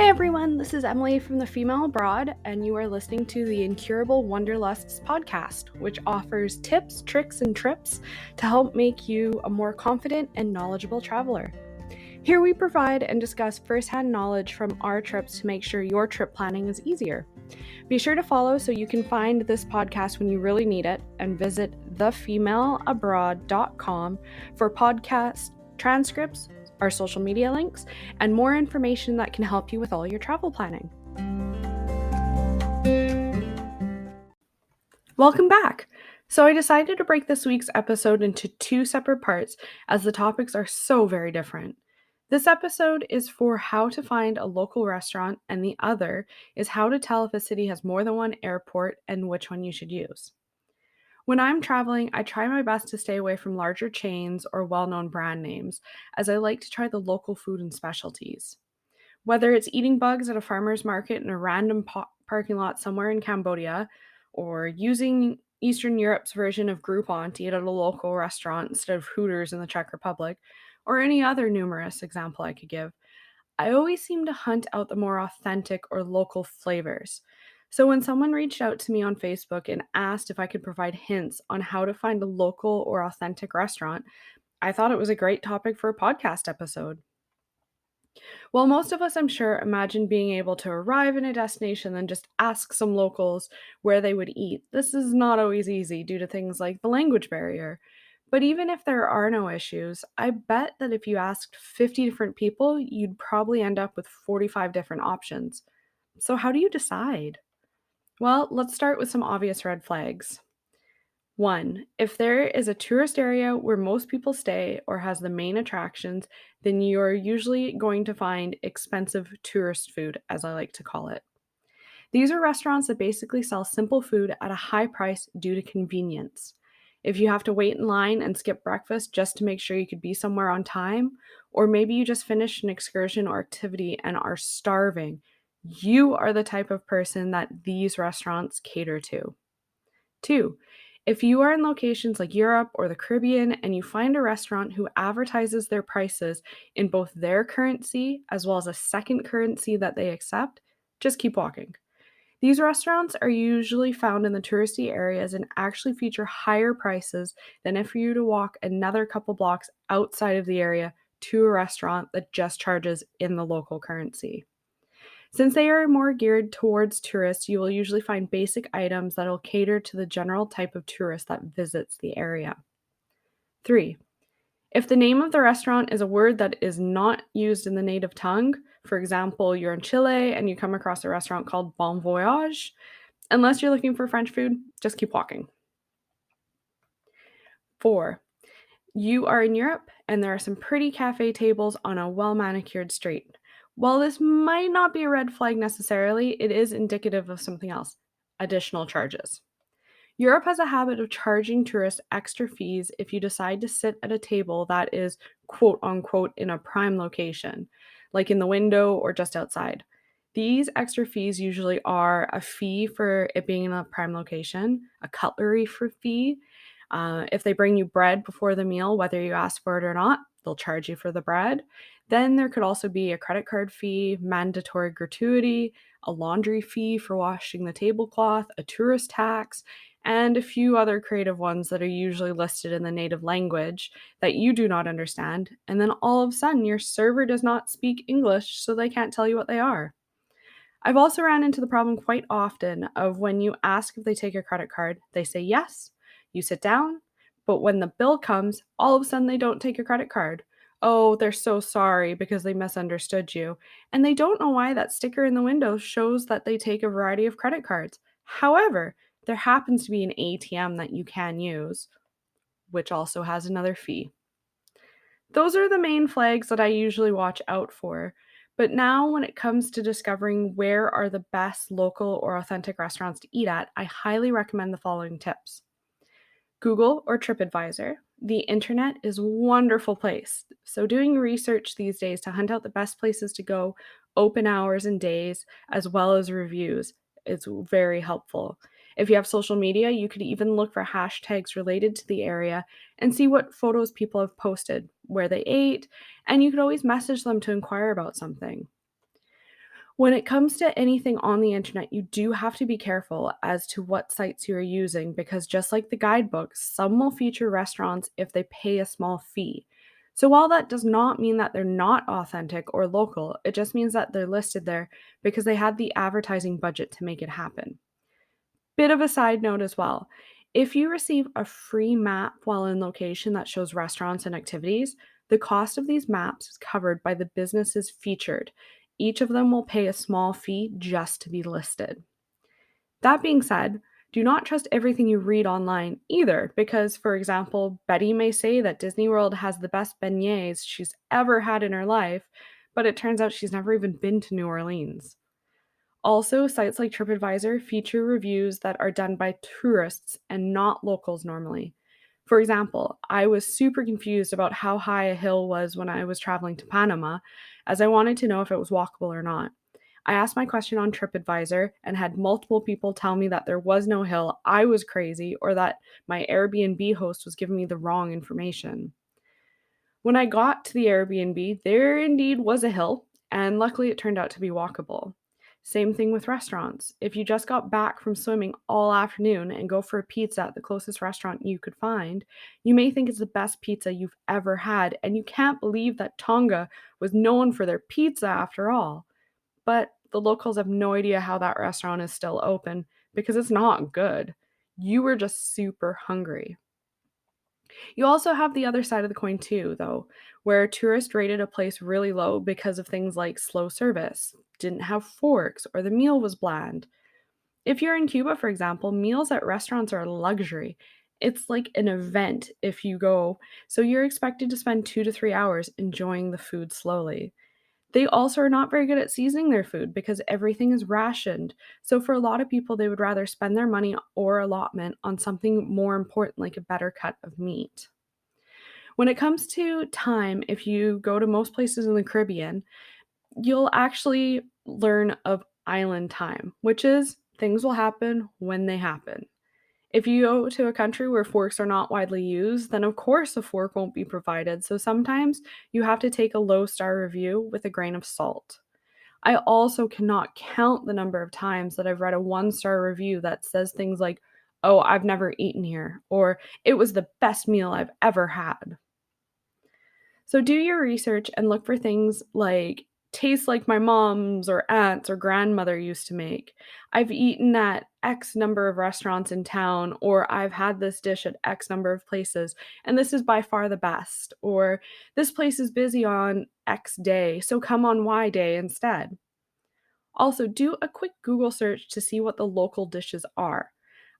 Hey everyone, this is Emily from The Female Abroad, and you are listening to the Incurable Wanderlusts podcast, which offers tips, tricks, and trips to help make you a more confident and knowledgeable traveler. Here we provide and discuss firsthand knowledge from our trips to make sure your trip planning is easier. Be sure to follow so you can find this podcast when you really need it, and visit thefemaleabroad.com for podcast transcripts, our social media links, and more information that can help you with all your travel planning. Welcome back! So I decided to break this week's episode into two separate parts as the topics are so very different. This episode is for how to find a local restaurant, and the other is how to tell if a city has more than one airport and which one you should use. When I'm traveling, I try my best to stay away from larger chains or well-known brand names, as I like to try the local food and specialties. Whether it's eating bugs at a farmer's market in a random parking lot somewhere in Cambodia, or using Eastern Europe's version of Groupon to eat at a local restaurant instead of Hooters in the Czech Republic, or any other numerous example I could give, I always seem to hunt out the more authentic or local flavors. So when someone reached out to me on Facebook and asked if I could provide hints on how to find a local or authentic restaurant, I thought it was a great topic for a podcast episode. While most of us, I'm sure, imagine being able to arrive in a destination and just ask some locals where they would eat, this is not always easy due to things like the language barrier. But even if there are no issues, I bet that if you asked 50 different people, you'd probably end up with 45 different options. So, how do you decide? Well, let's start with some obvious red flags. 1. If there is a tourist area where most people stay or has the main attractions, then you're usually going to find expensive tourist food, as I like to call it. These are restaurants that basically sell simple food at a high price due to convenience. If you have to wait in line and skip breakfast just to make sure you could be somewhere on time, or maybe you just finished an excursion or activity and are starving, you are the type of person that these restaurants cater to. 2. If you are in locations like Europe or the Caribbean and you find a restaurant who advertises their prices in both their currency as well as a second currency that they accept, just keep walking. These restaurants are usually found in the touristy areas and actually feature higher prices than if you were to walk another couple blocks outside of the area to a restaurant that just charges in the local currency. Since they are more geared towards tourists, you will usually find basic items that will cater to the general type of tourist that visits the area. 3. If the name of the restaurant is a word that is not used in the native tongue, for example, you're in Chile and you come across a restaurant called Bon Voyage, unless you're looking for French food, just keep walking. 4. You are in Europe and there are some pretty cafe tables on a well-manicured street. While this might not be a red flag necessarily, it is indicative of something else: additional charges. Europe has a habit of charging tourists extra fees if you decide to sit at a table that is quote unquote in a prime location, like in the window or just outside. These extra fees usually are a fee for it being in a prime location, a cutlery fee. If they bring you bread before the meal, whether you ask for it or not, they'll charge you for the bread. Then there could also be a credit card fee, mandatory gratuity, a laundry fee for washing the tablecloth, a tourist tax, and a few other creative ones that are usually listed in the native language that you do not understand. And then all of a sudden, your server does not speak English, so they can't tell you what they are. I've also ran into the problem quite often of when you ask if they take a credit card, they say yes, you sit down, but when the bill comes, all of a sudden they don't take a credit card. Oh, they're so sorry because they misunderstood you. And they don't know why that sticker in the window shows that they take a variety of credit cards. However, there happens to be an ATM that you can use, which also has another fee. Those are the main flags that I usually watch out for. But now when it comes to discovering where are the best local or authentic restaurants to eat at, I highly recommend the following tips. Google or TripAdvisor. The internet is a wonderful place. So doing research these days to hunt out the best places to go, open hours and days, as well as reviews, is very helpful. If you have social media, you could even look for hashtags related to the area and see what photos people have posted, where they ate, and you could always message them to inquire about something. When it comes to anything on the internet, you do have to be careful as to what sites you are using because just like the guidebooks, some will feature restaurants if they pay a small fee. So while that does not mean that they're not authentic or local, it just means that they're listed there because they had the advertising budget to make it happen. Bit of a side note as well. If you receive a free map while in location that shows restaurants and activities, the cost of these maps is covered by the businesses featured. Each of them will pay a small fee just to be listed. That being said, do not trust everything you read online either, because, for example, Betty may say that Disney World has the best beignets she's ever had in her life, but it turns out she's never even been to New Orleans. Also, sites like TripAdvisor feature reviews that are done by tourists and not locals normally. For example, I was super confused about how high a hill was when I was traveling to Panama, as I wanted to know if it was walkable or not. I asked my question on TripAdvisor and had multiple people tell me that there was no hill, I was crazy, or that my Airbnb host was giving me the wrong information. When I got to the Airbnb, there indeed was a hill, and luckily it turned out to be walkable. Same thing with restaurants. If you just got back from swimming all afternoon and go for a pizza at the closest restaurant you could find, you may think it's the best pizza you've ever had, and you can't believe that Tonga was known for their pizza after all. But the locals have no idea how that restaurant is still open because it's not good. You were just super hungry. You also have the other side of the coin too, though, where tourists rated a place really low because of things like slow service, didn't have forks, or the meal was bland. If you're in Cuba, for example, meals at restaurants are a luxury. It's like an event if you go, so you're expected to spend 2 to 3 hours enjoying the food slowly. They also are not very good at seasoning their food because everything is rationed. So, for a lot of people, they would rather spend their money or allotment on something more important like a better cut of meat. When it comes to time, if you go to most places in the Caribbean, you'll actually learn of island time, which is things will happen when they happen. If you go to a country where forks are not widely used, then of course a fork won't be provided. So sometimes you have to take a low star review with a grain of salt. I also cannot count the number of times that I've read a 1 star review that says things like, "Oh, I've never eaten here," or "It was the best meal I've ever had." So do your research and look for things like tastes like my mom's or aunt's or grandmother used to make. I've eaten at X number of restaurants in town, or I've had this dish at X number of places, and this is by far the best. Or this place is busy on X day, so come on Y day instead. Also, do a quick Google search to see what the local dishes are.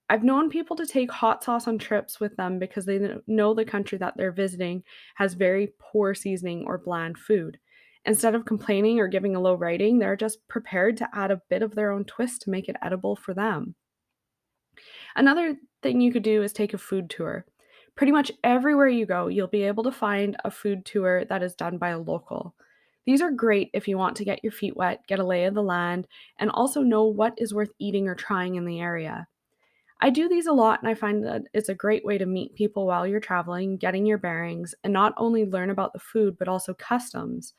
I've known people to take hot sauce on trips with them because they know the country that they're visiting has very poor seasoning or bland food. Instead of complaining or giving a low rating, they're just prepared to add a bit of their own twist to make it edible for them. Another thing you could do is take a food tour. Pretty much everywhere you go, you'll be able to find a food tour that is done by a local. These are great if you want to get your feet wet, get a lay of the land, and also know what is worth eating or trying in the area. I do these a lot, and I find that it's a great way to meet people while you're traveling, getting your bearings, and not only learn about the food, but also customs.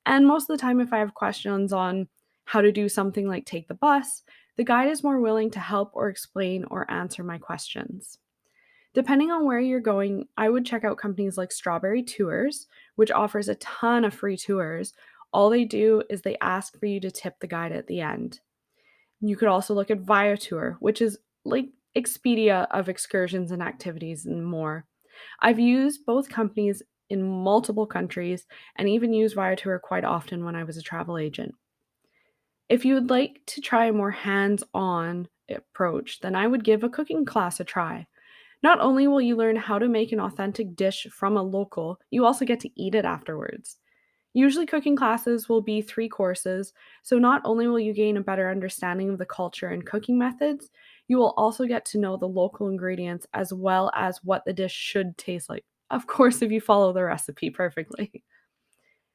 And most of the time, if I have questions on how to do something like take the bus, the guide is more willing to help or explain or answer my questions. Depending on where you're going, I would check out companies like Strawberry Tours, which offers a ton of free tours. All they do is they ask for you to tip the guide at the end. You could also look at Viator, which is like Expedia of excursions and activities and more. I've used both companies in multiple countries and even used Viator quite often when I was a travel agent. If you would like to try a more hands on approach, then I would give a cooking class a try. Not only will you learn how to make an authentic dish from a local, you also get to eat it afterwards. Usually, cooking classes will be 3 courses, so not only will you gain a better understanding of the culture and cooking methods, you will also get to know the local ingredients as well as what the dish should taste like. Of course, if you follow the recipe perfectly.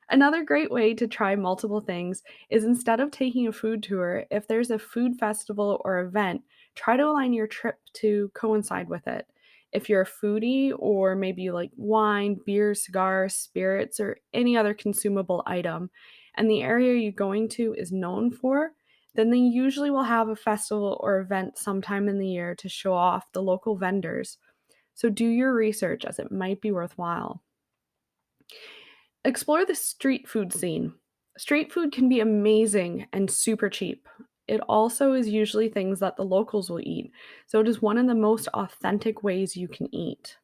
Another great way to try multiple things is instead of taking a food tour, if there's a food festival or event, try to align your trip to coincide with it. If you're a foodie or maybe you like wine, beer, cigars, spirits, or any other consumable item, and the area you're going to is known for, then they usually will have a festival or event sometime in the year to show off the local vendors. So do your research as it might be worthwhile. Explore the street food scene. Street food can be amazing and super cheap. It also is usually things that the locals will eat, so it is one of the most authentic ways you can eat.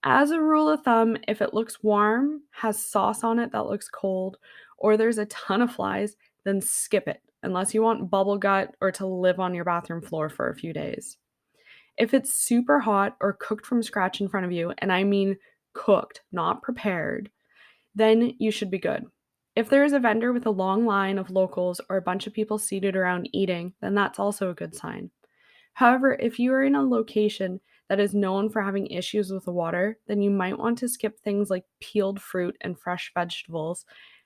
As a rule of thumb, if it looks warm, has sauce on it that looks cold, or there's a ton of flies, then skip it, unless you want bubble gut or to live on your bathroom floor for a few days. If it's super hot or cooked from scratch in front of you, and I mean cooked, not prepared, then you should be good. If there is a vendor with a long line of locals or a bunch of people seated around eating, then that's also a good sign. However, if you are in a location that is known for having issues with the water, then you might want to skip things like peeled fruit and fresh vegetables,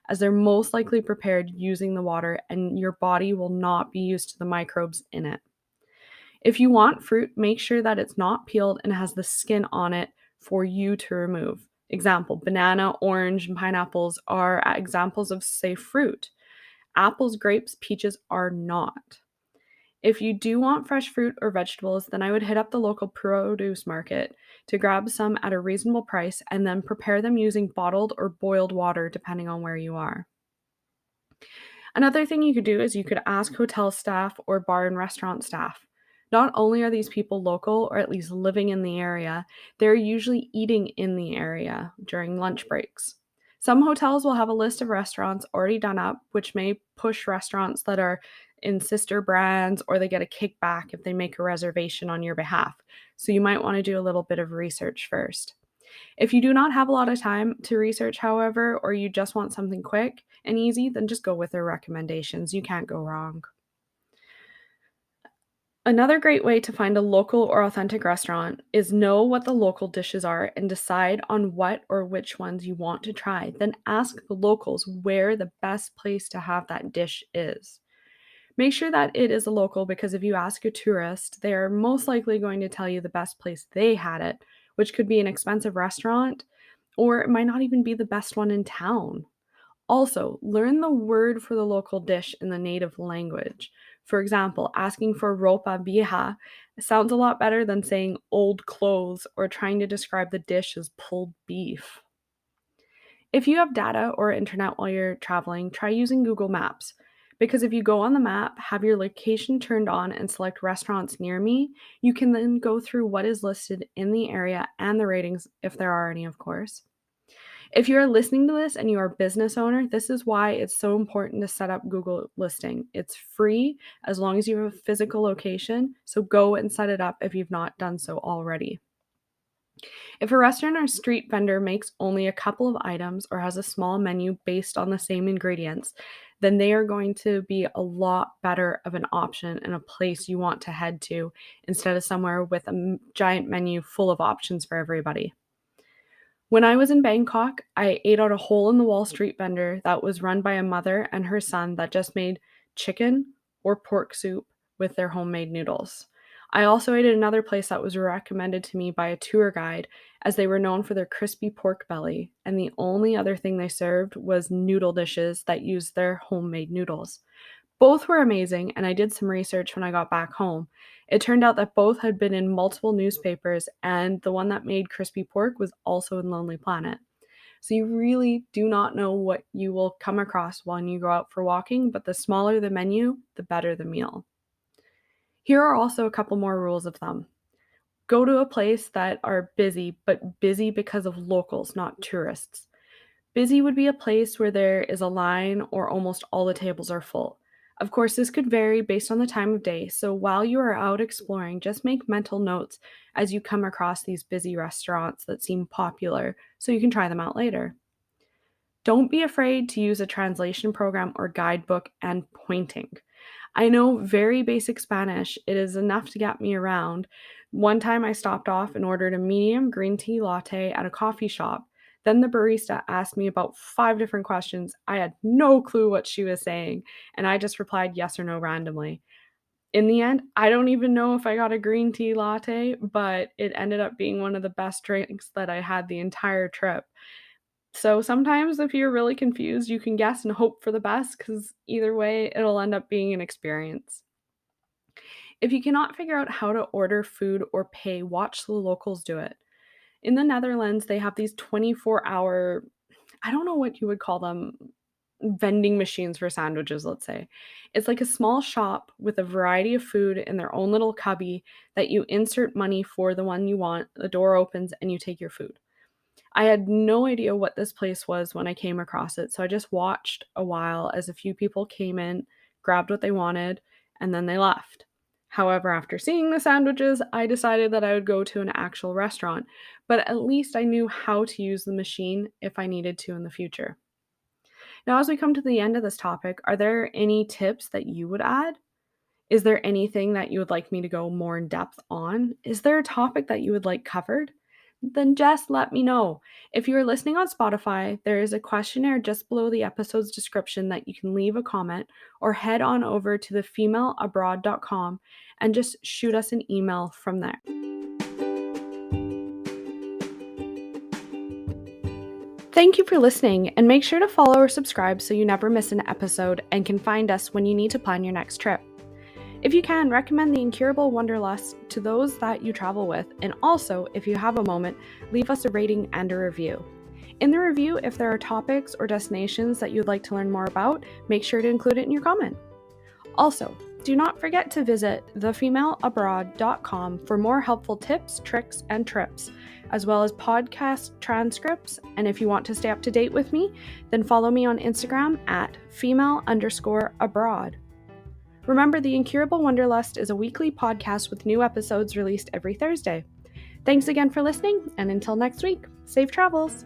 as they're most likely prepared using the water and your body will not be used to the microbes in it. If you want fruit, make sure that it's not peeled and has the skin on it for you to remove. Example, banana, orange, and pineapples are examples of safe fruit. Apples, grapes, peaches are not. If you do want fresh fruit or vegetables, then I would hit up the local produce market to grab some at a reasonable price and then prepare them using bottled or boiled water, depending on where you are. Another thing you could do is you could ask hotel staff or bar and restaurant staff. Not only are these people local or at least living in the area, they're usually eating in the area during lunch breaks. Some hotels will have a list of restaurants already done up, which may push restaurants that are in sister brands or they get a kickback if they make a reservation on your behalf. So you might want to do a little bit of research first. If you do not have a lot of time to research, however, or you just want something quick and easy, then just go with their recommendations. You can't go wrong. Another great way to find a local or authentic restaurant is know what the local dishes are and decide on what or which ones you want to try. Then ask the locals where the best place to have that dish is. Make sure that it is a local because if you ask a tourist, they are most likely going to tell you the best place they had it, which could be an expensive restaurant or it might not even be the best one in town. Also, learn the word for the local dish in the native language. For example, asking for ropa vieja sounds a lot better than saying old clothes or trying to describe the dish as pulled beef. If you have data or internet while you're traveling, try using Google Maps. Because if you go on the map, have your location turned on, and select restaurants near me, you can then go through what is listed in the area and the ratings, if there are any, of course. If you're listening to this and you are a business owner, this is why it's so important to set up Google listing. It's free as long as you have a physical location, so go and set it up if you've not done so already. If a restaurant or street vendor makes only a couple of items or has a small menu based on the same ingredients, then they are going to be a lot better of an option and a place you want to head to instead of somewhere with a giant menu full of options for everybody. When I was in Bangkok, I ate at a hole in the wall street vendor that was run by a mother and her son that just made chicken or pork soup with their homemade noodles. I also ate at another place that was recommended to me by a tour guide, as they were known for their crispy pork belly, and the only other thing they served was noodle dishes that used their homemade noodles. Both were amazing, and I did some research when I got back home. It turned out that both had been in multiple newspapers, and the one that made crispy pork was also in Lonely Planet. So you really do not know what you will come across when you go out for walking, but the smaller the menu, the better the meal. Here are also a couple more rules of thumb. Go to a place that are busy, but busy because of locals, not tourists. Busy would be a place where there is a line or almost all the tables are full. Of course, this could vary based on the time of day, so while you are out exploring, just make mental notes as you come across these busy restaurants that seem popular so you can try them out later. Don't be afraid to use a translation program or guidebook and pointing. I know very basic Spanish, it is enough to get me around. One time I stopped off and ordered a medium green tea latte at a coffee shop. Then the barista asked me about 5 different questions. I had no clue what she was saying, and I just replied yes or no randomly. In the end, I don't even know if I got a green tea latte, but it ended up being one of the best drinks that I had the entire trip. So sometimes if you're really confused, you can guess and hope for the best because either way, it'll end up being an experience. If you cannot figure out how to order food or pay, watch the locals do it. In the Netherlands, they have these 24-hour, I don't know what you would call them, vending machines for sandwiches, let's say. It's like a small shop with a variety of food in their own little cubby that you insert money for the one you want, the door opens, and you take your food. I had no idea what this place was when I came across it, so I just watched a while as a few people came in, grabbed what they wanted, and then they left. However, after seeing the sandwiches, I decided that I would go to an actual restaurant, but at least I knew how to use the machine if I needed to in the future. Now, as we come to the end of this topic, are there any tips that you would add? Is there anything that you would like me to go more in depth on? Is there a topic that you would like covered? Then just let me know. If you are listening on Spotify, there is a questionnaire just below the episode's description that you can leave a comment or head on over to thefemaleabroad.com and just shoot us an email from there. Thank you for listening, and make sure to follow or subscribe so you never miss an episode and can find us when you need to plan your next trip. If you can, recommend the Incurable Wanderlust to those that you travel with, and also, if you have a moment, leave us a rating and a review. In the review, if there are topics or destinations that you'd like to learn more about, make sure to include it in your comment. Also, do not forget to visit thefemaleabroad.com for more helpful tips, tricks, and trips, as well as podcast transcripts. And if you want to stay up to date with me, then follow me on Instagram at female_abroad. Remember, The Incurable Wanderlust is a weekly podcast with new episodes released every Thursday. Thanks again for listening, and until next week, safe travels!